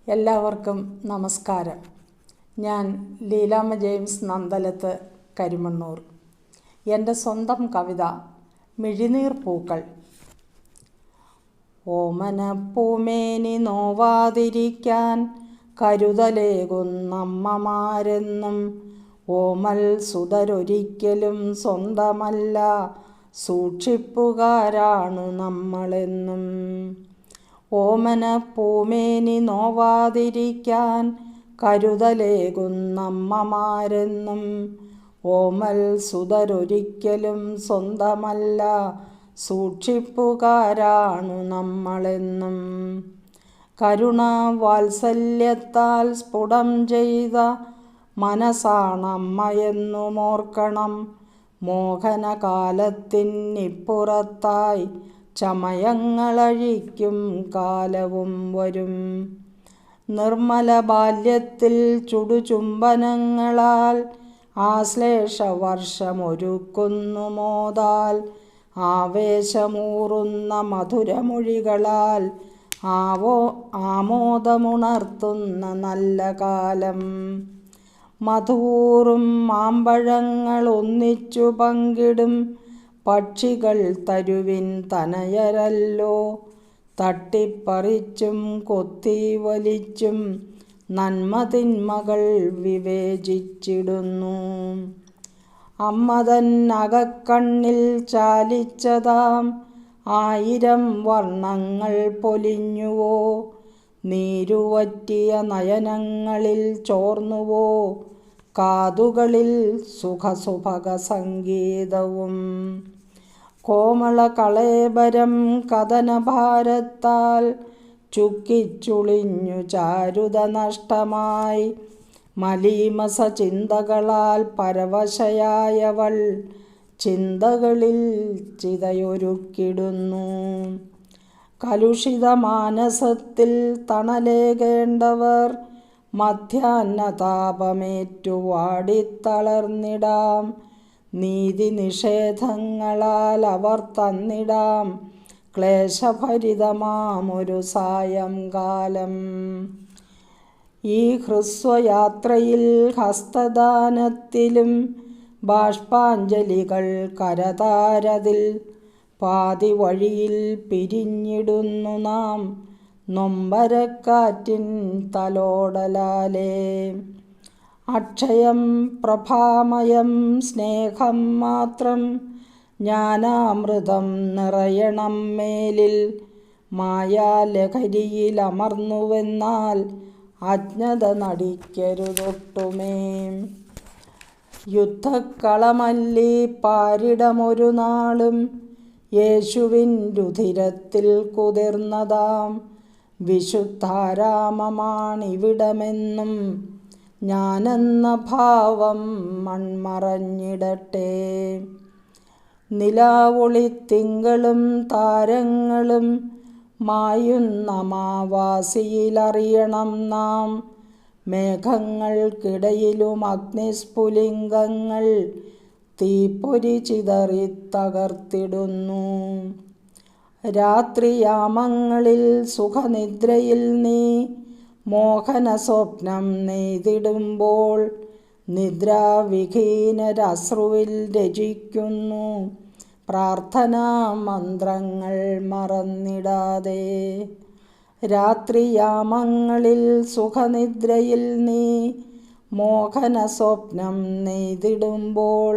എല്ലാവർക്കും നമസ്കാരം. ഞാൻ ലീലാമ്മ ജെയിംസ് നന്ദലത്ത്, കരിമണ്ണൂർ. എൻ്റെ സ്വന്തം കവിത മിഴിനീർ പൂക്കൾ. ഓമനപ്പൂമേനി നോവാതിരിക്കാൻ കരുതലേകുന്നമ്മമാരെന്നും ഓമൽ സുതരൊരിക്കലും സ്വന്തമല്ല, സൂക്ഷിപ്പുകാരാണു നമ്മളെന്നും. ഓമനപ്പൂമേനി നോവാതിരിക്കാൻ കരുതലേകുന്നമ്മമാരെന്നും ഓമൽ സുതരൊരിക്കലും സ്വന്തമല്ല, സൂക്ഷിപ്പുകാരാണു നമ്മളെന്നും. കരുണാവാത്സല്യത്താൽ സ്ഫുടം ചെയ്ത മനസ്സാണമ്മയെന്നുമോർക്കണം. മോഹനകാലത്തിനിപ്പുറത്തായി ചമയങ്ങളഴിക്കും കാലവും വരും. നിർമ്മല ബാല്യത്തിൽ ചുടുചുംബനങ്ങളാൽ ആശ്ലേഷവർഷമൊരുക്കുന്നു മോദാൽ, ആവേശമൂറുന്ന മധുരമൊഴികളാൽ ആമോദമുണർത്തുന്ന നല്ല കാലം. മധൂറും മാമ്പഴങ്ങൾ ഒന്നിച്ചു പങ്കിടും പക്ഷികൾ തരുവിൻ തനയരല്ലോ. തട്ടിപ്പറിച്ചും കൊത്തി വലിച്ചും നന്മതിന്മകൾ വിവേചിച്ചിടുന്നു. അമ്മതൻ അകക്കണ്ണിൽ ചാലിച്ചതാം 1000 വർണ്ണങ്ങൾ പൊലിഞ്ഞുവോ? നീരുവറ്റിയ നയനങ്ങളിൽ ചോർന്നുവോ? കാതുകളിൽ സുഖസുഭഗ സംഗീതവും. കോമള കളേബരം കഥനഭാരത്താൽ ചുക്കിച്ചുളിഞ്ഞു ചാരുത നഷ്ടമായി, മലീമസ ചിന്തകളാൽ പരവശയായവൾ ചിന്തകളിൽ ചിതയൊരുക്കിടുന്നു. കലുഷിത മാനസത്തിൽ തണലേകേണ്ടവർ മധ്യാഹ്നതാപമേറ്റു വാടിത്തളർന്നിടാം. നീതി നിഷേധങ്ങളാൽ അവർ തന്നിടാം ക്ലേശഭരിതമാമൊരു സായംകാലം. ഈ ഹ്രസ്വയാത്രയിൽ ഹസ്തദാനത്തിലും ബാഷ്പാഞ്ജലികൾ കരതാരതിൽ പാതി വഴിയിൽ പിരിഞ്ഞിടുന്നു നാം നൊമ്പരക്കാറ്റിൻ തലോടലാലേ. അക്ഷയം പ്രഭാമയം സ്നേഹം മാത്രം ജ്ഞാനാമൃതം നിറയണം മേലിൽ. മായാലഹരിയിലമർന്നുവെന്നാൽ അജ്ഞത നടിക്കരുതൊട്ടുമേ. യുദ്ധക്കളമല്ലി പാരിടമൊരു നാളും യേശുവിൻ രുധിരത്തിൽ കുതിർന്നതാം. വിശുദ്ധാരാമമാണിവിടമെന്നും ഞാനെന്ന ഭാവം മൺമറഞ്ഞിടട്ടെ. നിലാവൊളിത്തിങ്കളും താരങ്ങളും മായുന്ന മാവാസിയിലറിയണം നാം. മേഘങ്ങൾക്കിടയിലും അഗ്നിസ്ഫുലിംഗങ്ങൾ തീപ്പൊരി ചിതറി തകർത്തിടുന്നു. രാത്രിയാമങ്ങളിൽ സുഖനിദ്രയിൽ നീ മോഹന സ്വപ്നം നെയ്തിടുമ്പോൾ നിദ്രാവിഹീനരശ്രുവിൽ രചിക്കുന്നു പ്രാർത്ഥനാ മന്ത്രങ്ങൾ മറന്നിടാതെ. രാത്രിയാമങ്ങളിൽ സുഖനിദ്രയിൽ നീ മോഹന സ്വപ്നം നെയ്തിടുമ്പോൾ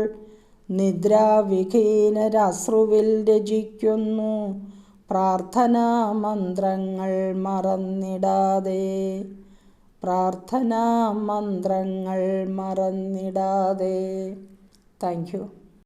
നിദ്രാവിഹീനരശ്രുവിൽ രചിക്കുന്നു പ്രാർത്ഥനാ മന്ത്രങ്ങൾ മറന്നിടാതെ. പ്രാർത്ഥനാ മന്ത്രങ്ങൾ മറന്നിടാതെ. Thank you.